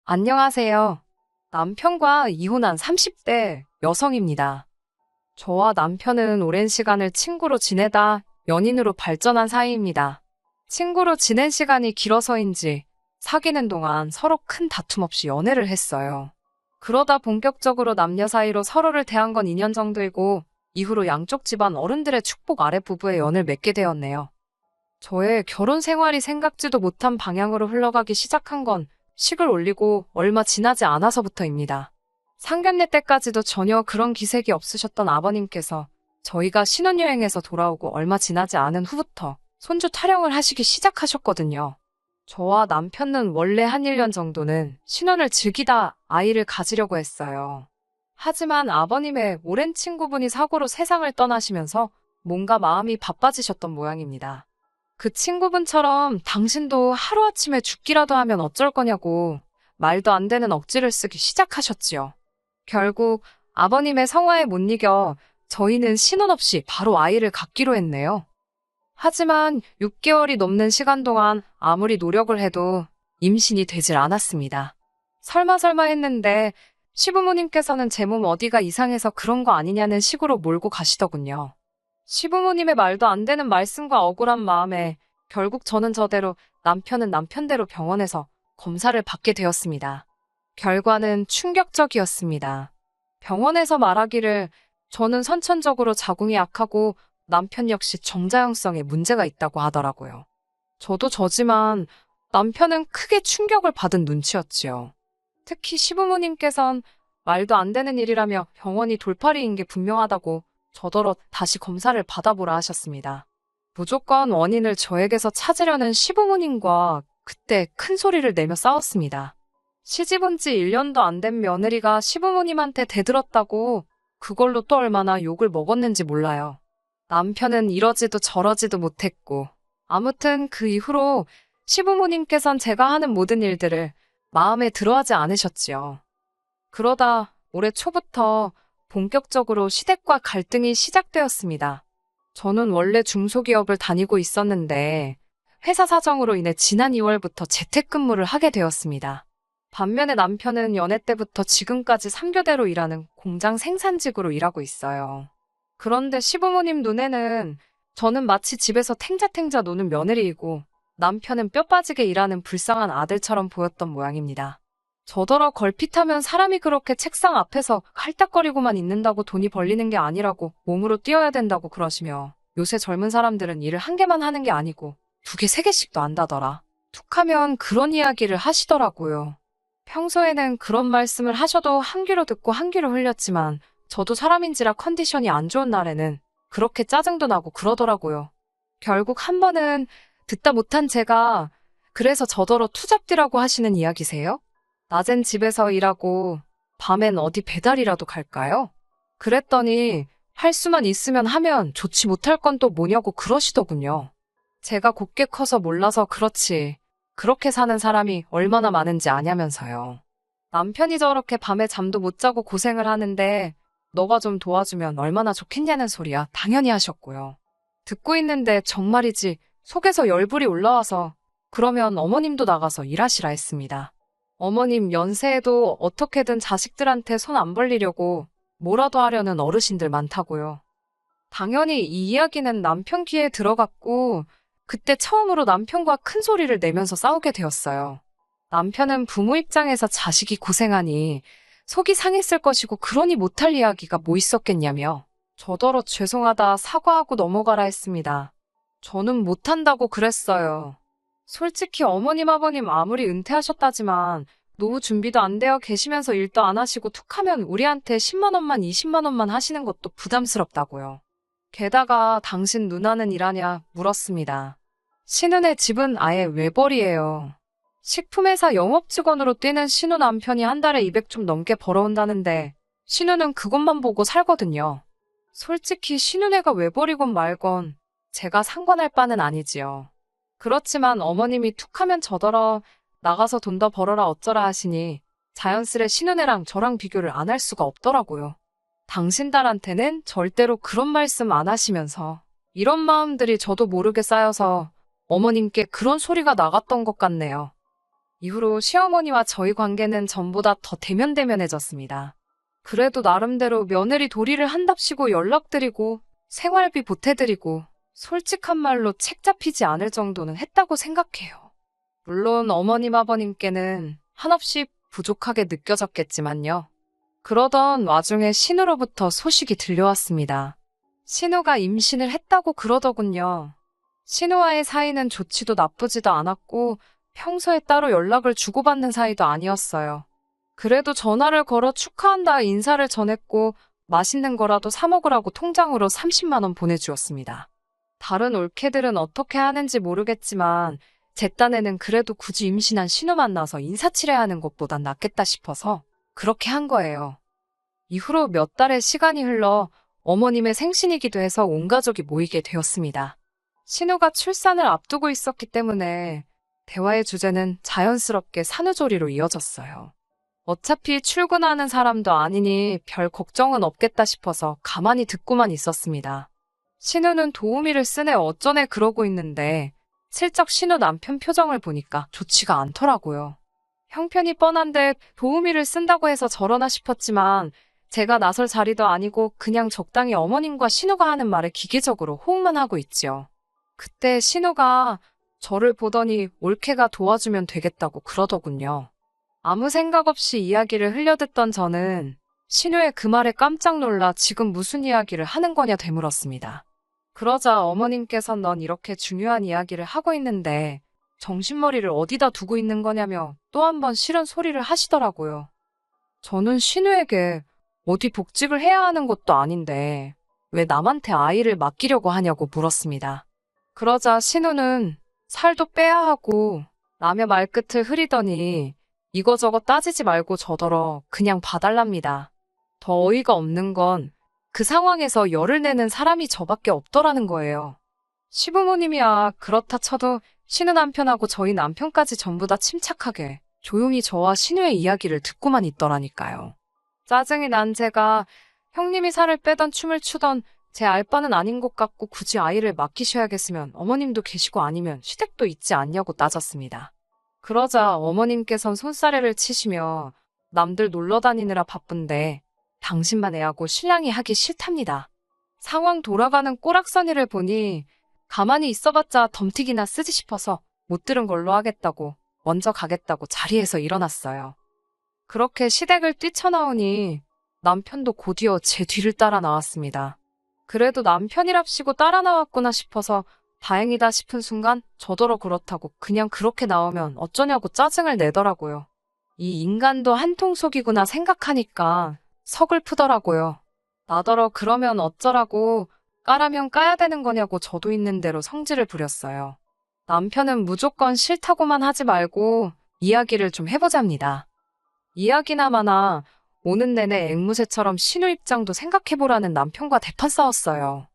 안녕하세요. 남편과 이혼한 30대 여성입니다. 저와 남편은 오랜 시간을 친구로 지내다 연인으로 발전한 사이입니다. 친구로 지낸 시간이 길어서인지 사귀는 동안 서로 큰 다툼 없이 연애를 했어요. 그러다 본격적으로 남녀 사이로 서로를 대한 건 2년 정도이고 이후로 양쪽 집안 어른들의 축복 아래 부부의 연을 맺게 되었네요. 저의 결혼 생활이 생각지도 못한 방향으로 흘러가기 시작한 건 식을 올리고 얼마 지나지 않아서부터입니다. 상견례 때까지도 전혀 그런 기색이 없으셨던 아버님께서 저희가 신혼여행에서 돌아오고 얼마 지나지 않은 후부터 손주 타령을 하시기 시작하셨거든요. 저와 남편은 원래 한 1년 정도는 신혼을 즐기다 아이를 가지려고 했어요. 하지만 아버님의 오랜 친구분이 사고로 세상을 떠나시면서 뭔가 마음이 바빠지셨던 모양입니다. 그 친구분처럼 당신도 하루아침에 죽기라도 하면 어쩔 거냐고 말도 안 되는 억지를 쓰기 시작하셨지요. 결국 아버님의 성화에 못 이겨 저희는 신혼 없이 바로 아이를 갖기로 했네요. 하지만 6개월이 넘는 시간 동안 아무리 노력을 해도 임신이 되질 않았습니다. 설마 했는데 시부모님께서는 제 몸 어디가 이상해서 그런 거 아니냐는 식으로 몰고 가시더군요. 시부모님의 말도 안 되는 말씀과 억울한 마음에 결국 저는 저대로 남편은 남편대로 병원에서 검사를 받게 되었습니다. 결과는 충격적이었습니다. 병원에서 말하기를 저는 선천적으로 자궁이 약하고 남편 역시 정자형성에 문제가 있다고 하더라고요. 저도 저지만 남편은 크게 충격을 받은 눈치였지요. 특히 시부모님께선 말도 안 되는 일이라며 병원이 돌팔이인 게 분명하다고 저더러 다시 검사를 받아보라 하셨습니다. 무조건 원인을 저에게서 찾으려는 시부모님과 그때 큰 소리를 내며 싸웠습니다. 시집온 지 1년도 안 된 며느리가 시부모님한테 대들었다고 그걸로 또 얼마나 욕을 먹었는지 몰라요. 남편은 이러지도 저러지도 못했고 아무튼 그 이후로 시부모님께선 제가 하는 모든 일들을 마음에 들어하지 않으셨지요. 그러다 올해 초부터 본격적으로 시댁과 갈등이 시작되었습니다. 저는 원래 중소기업을 다니고 있었는데 회사 사정으로 인해 지난 2월부터 재택근무를 하게 되었습니다. 반면에 남편은 연애 때부터 지금까지 3교대로 일하는 공장 생산직으로 일하고 있어요. 그런데 시부모님 눈에는 저는 마치 집에서 탱자탱자 노는 며느리이고 남편은 뼈 빠지게 일하는 불쌍한 아들처럼 보였던 모양입니다. 저더러 걸핏하면 사람이 그렇게 책상 앞에서 할딱거리고만 있는다고 돈이 벌리는 게 아니라고 몸으로 뛰어야 된다고 그러시며 요새 젊은 사람들은 일을 한 개만 하는 게 아니고 2개, 3개씩도 한다더라. 툭하면 그런 이야기를 하시더라고요. 평소에는 그런 말씀을 하셔도 한 귀로 듣고 한 귀로 흘렸지만 저도 사람인지라 컨디션이 안 좋은 날에는 그렇게 짜증도 나고 그러더라고요. 결국 한 번은 듣다 못한 제가 그래서 저더러 투잡디라고 하시는 이야기세요? 낮엔 집에서 일하고 밤엔 어디 배달이라도 갈까요? 그랬더니 할 수만 있으면 하면 좋지 못할 건 또 뭐냐고 그러시더군요. 제가 곱게 커서 몰라서 그렇지 그렇게 사는 사람이 얼마나 많은지 아냐면서요. 남편이 저렇게 밤에 잠도 못 자고 고생을 하는데 너가 좀 도와주면 얼마나 좋겠냐는 소리야 당연히 하셨고요. 듣고 있는데 정말이지 속에서 열불이 올라와서 그러면 어머님도 나가서 일하시라 했습니다. 어머님 연세에도 어떻게든 자식들한테 손 안 벌리려고 뭐라도 하려는 어르신들 많다고요. 당연히 이 이야기는 남편 귀에 들어갔고 그때 처음으로 남편과 큰 소리를 내면서 싸우게 되었어요. 남편은 부모 입장에서 자식이 고생하니 속이 상했을 것이고 그러니 못할 이야기가 뭐 있었겠냐며 저더러 죄송하다 사과하고 넘어가라 했습니다. 저는 못한다고 그랬어요. 솔직히 어머님 아버님 아무리 은퇴하셨다지만 노후 준비도 안 되어 계시면서 일도 안 하시고 툭하면 우리한테 10만 원만 20만 원만 하시는 것도 부담스럽다고요. 게다가 당신 누나는 일하냐 물었습니다. 신혼의 집은 아예 외벌이에요. 식품회사 영업직원으로 뛰는 신우 남편이 한 달에 200 좀 넘게 벌어온다는데 신우는 그것만 보고 살거든요. 솔직히 신우네가 외벌이건 말건 제가 상관할 바는 아니지요. 그렇지만 어머님이 툭하면 저더러 나가서 돈 더 벌어라 어쩌라 하시니 자연스레 신우네랑 저랑 비교를 안 할 수가 없더라고요. 당신 딸한테는 절대로 그런 말씀 안 하시면서 이런 마음들이 저도 모르게 쌓여서 어머님께 그런 소리가 나갔던 것 같네요. 이후로 시어머니와 저희 관계는 전보다 더 대면대면해졌습니다. 그래도 나름대로 며느리 도리를 한답시고 연락드리고 생활비 보태드리고 솔직한 말로 책 잡히지 않을 정도는 했다고 생각해요. 물론 어머님 아버님께는 한없이 부족하게 느껴졌겠지만요. 그러던 와중에 신우로부터 소식이 들려왔습니다. 신우가 임신을 했다고 그러더군요. 신우와의 사이는 좋지도 나쁘지도 않았고 평소에 따로 연락을 주고받는 사이도 아니었어요. 그래도 전화를 걸어 축하한다 인사를 전했고 맛있는 거라도 사 먹으라고 통장으로 30만 원 보내주었습니다. 다른 올케들은 어떻게 하는지 모르겠지만 제 딴에는 그래도 굳이 임신한 신우 만나서 인사치레하는 것보단 낫겠다 싶어서 그렇게 한 거예요. 이후로 몇 달의 시간이 흘러 어머님의 생신이기도 해서 온 가족이 모이게 되었습니다. 신우가 출산을 앞두고 있었기 때문에 대화의 주제는 자연스럽게 산후조리로 이어졌어요. 어차피 출근하는 사람도 아니니 별 걱정은 없겠다 싶어서 가만히 듣고만 있었습니다. 신우는 도우미를 쓰네 어쩌네 그러고 있는데 슬쩍 신우 남편 표정을 보니까 좋지가 않더라고요. 형편이 뻔한데 도우미를 쓴다고 해서 저러나 싶었지만 제가 나설 자리도 아니고 그냥 적당히 어머님과 신우가 하는 말에 기계적으로 호응만 하고 있지요. 그때 신우가 저를 보더니 올케가 도와주면 되겠다고 그러더군요. 아무 생각 없이 이야기를 흘려듣던 저는 신우의 그 말에 깜짝 놀라 지금 무슨 이야기를 하는 거냐 되물었습니다. 그러자 어머님께선 넌 이렇게 중요한 이야기를 하고 있는데 정신머리를 어디다 두고 있는 거냐며 또 한 번 싫은 소리를 하시더라고요. 저는 신우에게 어디 복직을 해야 하는 것도 아닌데 왜 남한테 아이를 맡기려고 하냐고 물었습니다. 그러자 신우는 살도 빼야 하고 라며 말끝을 흐리더니 이거저거 따지지 말고 저더러 그냥 봐달랍니다. 더 어이가 없는 건 그 상황에서 열을 내는 사람이 저밖에 없더라는 거예요. 시부모님이야 그렇다 쳐도 신우 남편하고 저희 남편까지 전부 다 침착하게 조용히 저와 신우의 이야기를 듣고만 있더라니까요. 짜증이 난 제가 형님이 살을 빼던 춤을 추던 제 알바는 아닌 것 같고 굳이 아이를 맡기셔야겠으면 어머님도 계시고 아니면 시댁도 있지 않냐고 따졌습니다. 그러자 어머님께선 손사래를 치시며 남들 놀러 다니느라 바쁜데 당신만 애하고 신랑이 하기 싫답니다. 상황 돌아가는 꼬락서니를 보니 가만히 있어봤자 덤튀기나 쓰지 싶어서 못 들은 걸로 하겠다고 먼저 가겠다고 자리에서 일어났어요. 그렇게 시댁을 뛰쳐나오니 남편도 곧이어 제 뒤를 따라 나왔습니다. 그래도 남편이랍시고 따라 나왔구나 싶어서 다행이다 싶은 순간 저더러 그렇다고 그냥 그렇게 나오면 어쩌냐고 짜증을 내더라고요. 이 인간도 한통속이구나 생각하니까 서글프더라고요. 나더러 그러면 어쩌라고 까라면 까야 되는 거냐고 저도 있는 대로 성질을 부렸어요. 남편은 무조건 싫다고만 하지 말고 이야기를 좀 해보잡니다. 이야기나마나 오는 내내 앵무새처럼 신우 입장도 생각해보라는 남편과 대판 싸웠어요.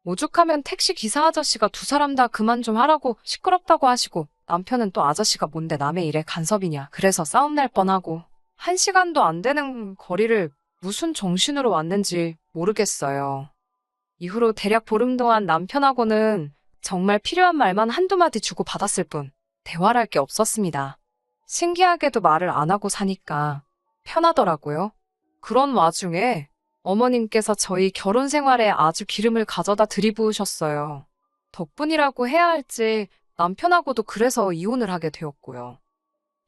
오죽하면 택시 기사 아저씨가 두 사람 다 그만 좀 하라고 시끄럽다고 하시고 남편은 또 아저씨가 뭔데 남의 일에 간섭이냐 그래서 싸움 날 뻔하고 1시간도 안 되는 거리를 무슨 정신으로 왔는지 모르겠어요. 이후로 대략 보름 동안 남편하고는 정말 필요한 말만 한두 마디 주고 받았을 뿐 대화를 할 게 없었습니다. 신기하게도 말을 안 하고 사니까 편하더라고요. 그런 와중에 어머님께서 저희 결혼 생활에 아주 기름을 가져다 들이부으셨어요. 덕분이라고 해야 할지 남편하고도 그래서 이혼을 하게 되었고요.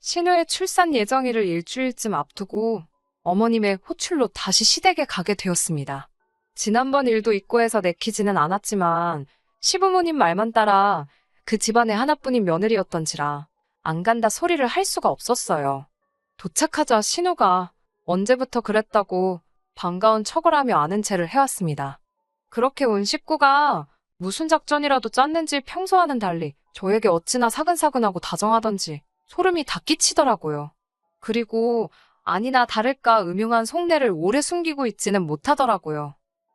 신우의 출산 예정일을 일주일쯤 앞두고 어머님의 호출로 다시 시댁에 가게 되었습니다. 지난번 일도 있고 해서 내키지는 않았지만 시부모님 말만 따라 그 집안의 하나뿐인 며느리였던지라 안 간다 소리를 할 수가 없었어요. 도착하자 신우가 언제부터 그랬다고 반가운 척을 하며 아는 체를 해왔습니다. 그렇게 온 식구가 무슨 작전이라도 짰는지 평소와는 달리 저에게 어찌나 사근사근하고 다정하던지 소름이 다 끼치더라고요. 그리고 아니나 다를까 음흉한 속내를 오래 숨기고 있지는 못하더라고요.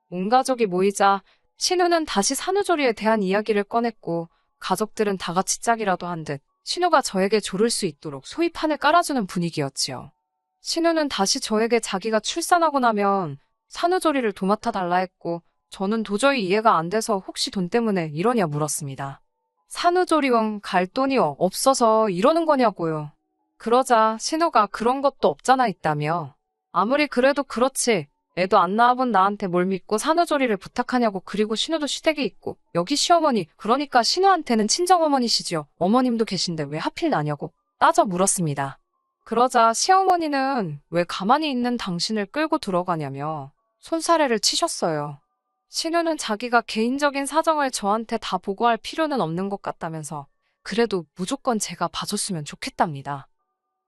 온 가족이 모이자 신우는 다시 산후조리에 대한 이야기를 꺼냈고 가족들은 다 같이 짝이라도 한 듯 신우가 저에게 조를 수 있도록 소위 판을 깔아주는 분위기였지요. 신우는 다시 저에게 자기가 출산하고 나면 산후조리를 도맡아 달라 했고 저는 도저히 이해가 안 돼서 혹시 돈 때문에 이러냐 물었습니다. 산후조리원 갈 돈이 없어서 이러는 거냐고요. 그러자 신우가 그런 것도 없잖아 있다며. 아무리 그래도 그렇지. 애도 안 낳아본 나한테 뭘 믿고 산후조리를 부탁하냐고. 그리고 신우도 시댁에 있고 여기 시어머니, 그러니까 신우한테는 친정어머니시지요. 어머님도 계신데 왜 하필 나냐고 따져 물었습니다. 그러자 시어머니는 왜 가만히 있는 당신을 끌고 들어가냐며 손사래를 치셨어요. 신우는 자기가 개인적인 사정을 저한테 다 보고할 필요는 없는 것 같다면서 그래도 무조건 제가 봐줬으면 좋겠답니다.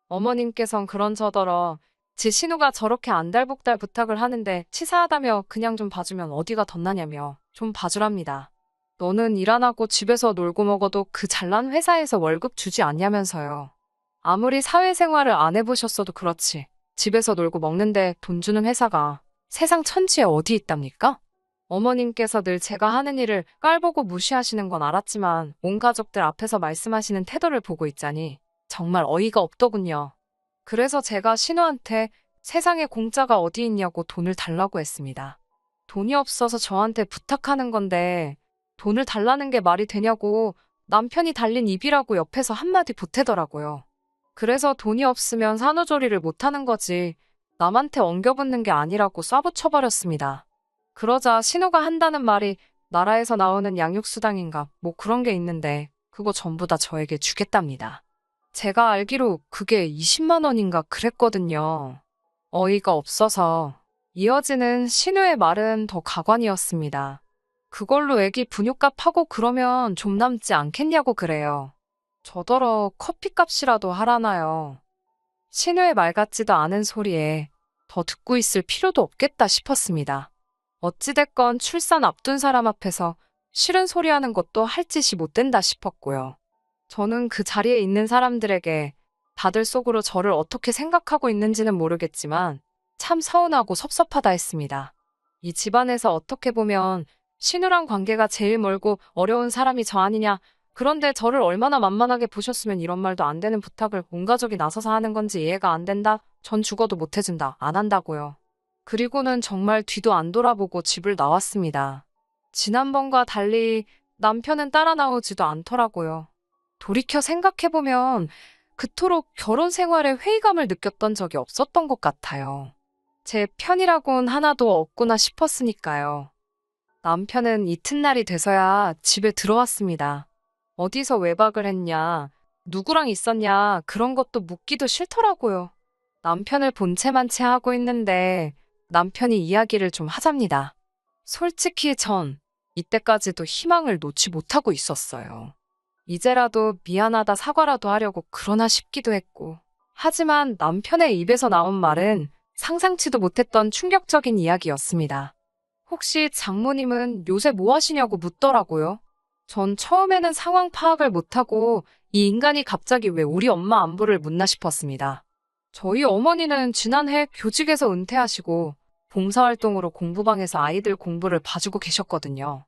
어머님께선 그런저더러 지 신우가 저렇게 안달복달 부탁을 하는데 치사하다며 그냥 좀 봐주면 어디가 덧나냐며 좀 봐주랍니다. 너는 일 안 하고 집에서 놀고 먹어도 그 잘난 회사에서 월급 주지 않냐면서요. 아무리 사회생활을 안 해보셨어도 그렇지. 집에서 놀고 먹는데 돈 주는 회사가 세상 천지에 어디 있답니까? 어머님께서 늘 제가 하는 일을 깔보고 무시하시는 건 알았지만 온 가족들 앞에서 말씀하시는 태도를 보고 있자니 정말 어이가 없더군요. 그래서 제가 신우한테 세상에 공짜가 어디 있냐고 돈을 달라고 했습니다. 돈이 없어서 저한테 부탁하는 건데 돈을 달라는 게 말이 되냐고 남편이 달린 입이라고 옆에서 한마디 보태더라고요. 그래서 돈이 없으면 산후조리를 못하는 거지 남한테 엉겨붙는 게 아니라고 쏴붙여버렸습니다. 그러자 신우가 한다는 말이 나라에서 나오는 양육수당인가 뭐 그런 게 있는데 그거 전부 다 저에게 주겠답니다. 제가 알기로 그게 20만 원인가 그랬거든요. 어이가 없어서 이어지는 신우의 말은 더 가관이었습니다. 그걸로 애기 분유값 하고 그러면 좀 남지 않겠냐고 그래요. 저더러 커피값이라도 하라나요. 신우의 말 같지도 않은 소리에 더 듣고 있을 필요도 없겠다 싶었습니다. 어찌됐건 출산 앞둔 사람 앞에서 싫은 소리 하는 것도 할 짓이 못 된다 싶었고요. 저는 그 자리에 있는 사람들에게 다들 속으로 저를 어떻게 생각하고 있는지는 모르겠지만 참 서운하고 섭섭하다 했습니다. 이 집안에서 어떻게 보면 신우랑 관계가 제일 멀고 어려운 사람이 저 아니냐. 그런데 저를 얼마나 만만하게 보셨으면 이런 말도 안 되는 부탁을 온 가족이 나서서 하는 건지 이해가 안 된다. 전 죽어도 못 해준다. 안 한다고요. 그리고는 정말 뒤도 안 돌아보고 집을 나왔습니다. 지난번과 달리 남편은 따라 나오지도 않더라고요. 돌이켜 생각해보면 그토록 결혼 생활에 회의감을 느꼈던 적이 없었던 것 같아요. 제 편이라곤 하나도 없구나 싶었으니까요. 남편은 이튿날이 돼서야 집에 들어왔습니다. 어디서 외박을 했냐, 누구랑 있었냐 그런 것도 묻기도 싫더라고요. 남편을 본체만 체하고 있는데 남편이 이야기를 좀 하잡니다. 솔직히 전 이때까지도 희망을 놓지 못하고 있었어요. 이제라도 미안하다 사과라도 하려고 그러나 싶기도 했고. 하지만 남편의 입에서 나온 말은 상상치도 못했던 충격적인 이야기였습니다. 혹시 장모님은 요새 뭐 하시냐고 묻더라고요. 전 처음에는 상황 파악을 못하고 이 인간이 갑자기 왜 우리 엄마 안부를 묻나 싶었습니다. 저희 어머니는 지난해 교직에서 은퇴하시고 봉사활동으로 공부방에서 아이들 공부를 봐주고 계셨거든요.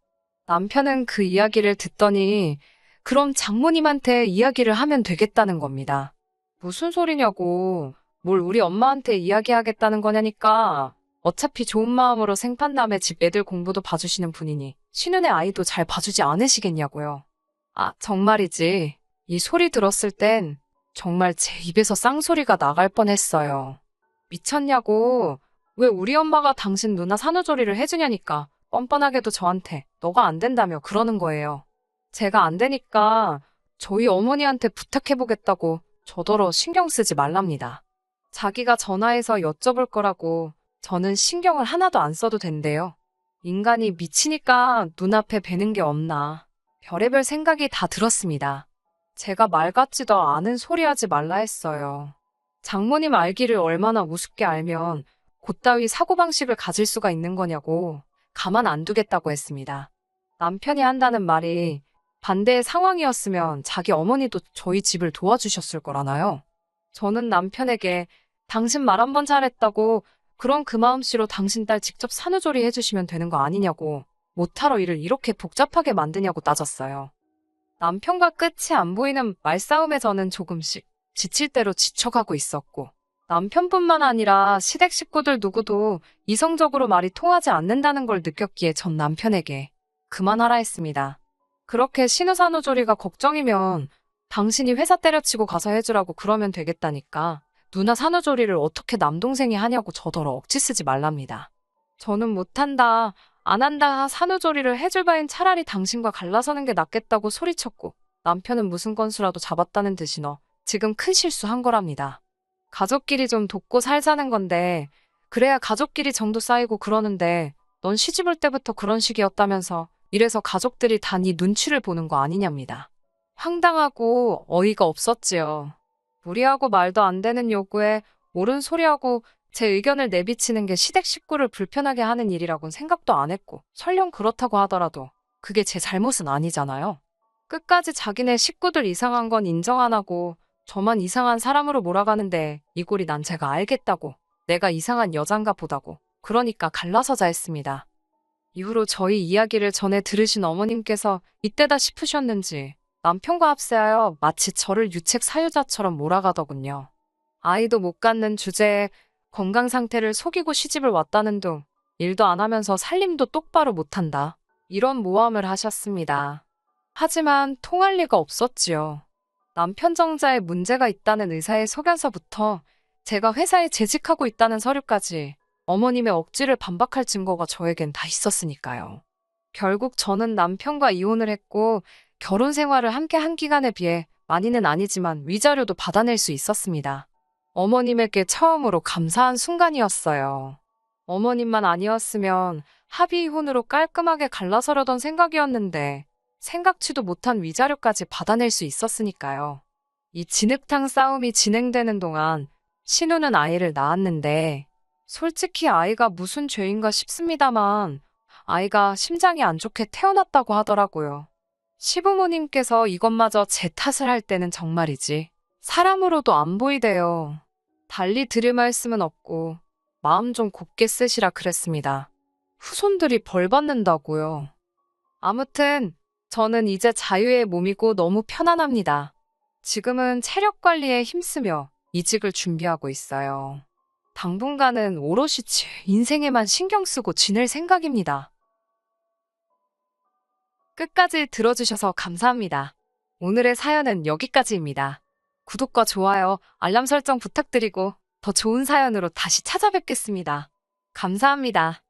남편은 그 이야기를 듣더니 그럼 장모님한테 이야기를 하면 되겠다는 겁니다. 무슨 소리냐고. 뭘 우리 엄마한테 이야기하겠다는 거냐니까. 어차피 좋은 마음으로 생판남의 집 애들 공부도 봐주시는 분이니 신은의 아이도 잘 봐주지 않으시겠냐고요. 아, 정말이지. 이 소리 들었을 땐 정말 제 입에서 쌍소리가 나갈 뻔했어요. 미쳤냐고. 왜 우리 엄마가 당신 누나 산후조리를 해주냐니까 뻔뻔하게도 저한테 너가 안 된다며 그러는 거예요. 제가 안 되니까 저희 어머니한테 부탁해보겠다고 저더러 신경 쓰지 말랍니다. 자기가 전화해서 여쭤볼 거라고 저는 신경을 하나도 안 써도 된대요. 인간이 미치니까 눈앞에 뵈는 게 없나. 별의별 생각이 다 들었습니다. 제가 말 같지도 않은 소리 하지 말라 했어요. 장모님 알기를 얼마나 우습게 알면 곧따위 사고방식을 가질 수가 있는 거냐고 가만 안 두겠다고 했습니다. 남편이 한다는 말이 반대의 상황이었으면 자기 어머니도 저희 집을 도와주셨을 거라나요? 저는 남편에게 당신 말 한 번 잘했다고 그럼 그 마음씨로 당신 딸 직접 산후조리 해주시면 되는 거 아니냐고 못하러 일을 이렇게 복잡하게 만드냐고 따졌어요. 남편과 끝이 안 보이는 말싸움에 저는 조금씩 지칠 대로 지쳐가고 있었고 남편뿐만 아니라 시댁 식구들 누구도 이성적으로 말이 통하지 않는다는 걸 느꼈기에 전 남편에게 그만하라 했습니다. 그렇게 신우산후조리가 걱정이면 당신이 회사 때려치고 가서 해주라고 그러면 되겠다니까. 누나 산후조리를 어떻게 남동생이 하냐고 저더러 억지 쓰지 말랍니다. 저는 못한다, 안 한다 산후조리를 해줄 바엔 차라리 당신과 갈라서는 게 낫겠다고 소리쳤고 남편은 무슨 건수라도 잡았다는 듯이 너 지금 큰 실수한 거랍니다. 가족끼리 좀 돕고 살자는 건데 그래야 가족끼리 정도 쌓이고 그러는데 넌 시집 올 때부터 그런 식이었다면서 이래서 가족들이 다 네 눈치를 보는 거 아니냐입니다. 황당하고 어이가 없었지요. 무리하고 말도 안 되는 요구에 옳은 소리하고 제 의견을 내비치는 게 시댁 식구를 불편하게 하는 일이라곤 생각도 안 했고 설령 그렇다고 하더라도 그게 제 잘못은 아니잖아요. 끝까지 자기네 식구들 이상한 건 인정 안 하고 저만 이상한 사람으로 몰아가는데 이 꼴이 난 제가 알겠다고 내가 이상한 여잔가 보다고 그러니까 갈라서자 했습니다. 이후로 저희 이야기를 전해 들으신 어머님께서 이때다 싶으셨는지 남편과 합세하여 마치 저를 유책 사유자처럼 몰아가더군요. 아이도 못 갖는 주제에 건강 상태를 속이고 시집을 왔다는 둥 일도 안 하면서 살림도 똑바로 못한다. 이런 모함을 하셨습니다. 하지만 통할 리가 없었지요. 남편 정자에 문제가 있다는 의사의 소견서부터 제가 회사에 재직하고 있다는 서류까지 어머님의 억지를 반박할 증거가 저에겐 다 있었으니까요. 결국 저는 남편과 이혼을 했고 결혼 생활을 함께 한 기간에 비해 많이는 아니지만 위자료도 받아낼 수 있었습니다. 어머님에게 처음으로 감사한 순간이었어요. 어머님만 아니었으면 합의 이혼으로 깔끔하게 갈라서려던 생각이었는데 생각지도 못한 위자료까지 받아낼 수 있었으니까요. 이 진흙탕 싸움이 진행되는 동안 신우는 아이를 낳았는데 솔직히 아이가 무슨 죄인가 싶습니다만 아이가 심장이 안 좋게 태어났다고 하더라고요. 시부모님께서 이것마저 제 탓을 할 때는 정말이지 사람으로도 안 보이대요. 달리 드릴 말씀은 없고 마음 좀 곱게 쓰시라 그랬습니다. 후손들이 벌 받는다고요. 아무튼 저는 이제 자유의 몸이고 너무 편안합니다. 지금은 체력 관리에 힘쓰며 이직을 준비하고 있어요. 당분간은 오롯이 제 인생에만 신경 쓰고 지낼 생각입니다. 끝까지 들어주셔서 감사합니다. 오늘의 사연은 여기까지입니다. 구독과 좋아요, 알람 설정 부탁드리고 더 좋은 사연으로 다시 찾아뵙겠습니다. 감사합니다.